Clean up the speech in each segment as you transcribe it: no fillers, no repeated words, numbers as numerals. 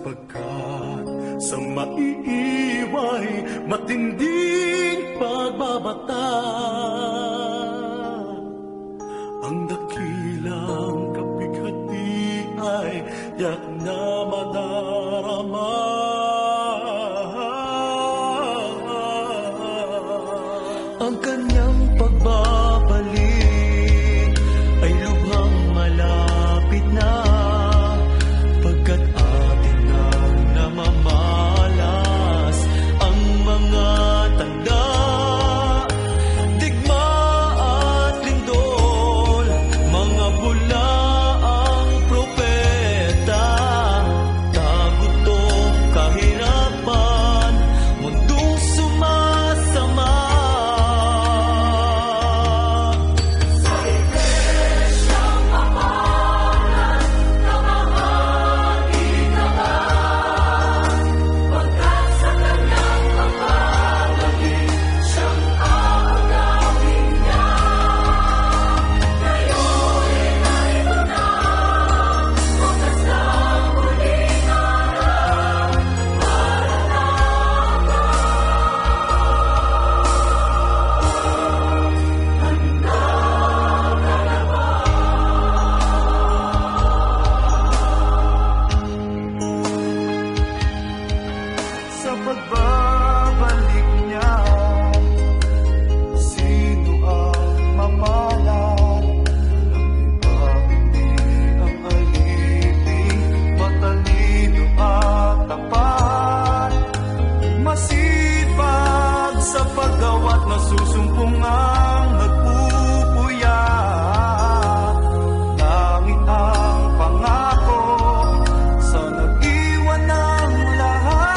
sapagkat sa maiiway matinding pagbabata, ang dakilang kapighati ay yak na madarama. Ang kanyang pagbabalik ay lubhang malapit na, pagkat atin nang namamalas ang mga tanda, digma at lindol, mga bula ang propeta, tagutong kahirapan, mundong sumasama. Sa pagbabalik niya, sino ang mamalan? Walang ibang hindi ang alipin, matalino at tapat, masipag sa paggawat, nasusumpong ang nagpupuyat. Langit ang pangako sa nag-iwan ng lahat.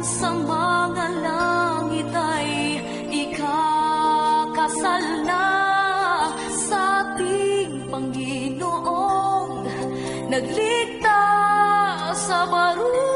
Sa mga langit ay ikakasal na sa ating Panginoong nagligtas sa baruch.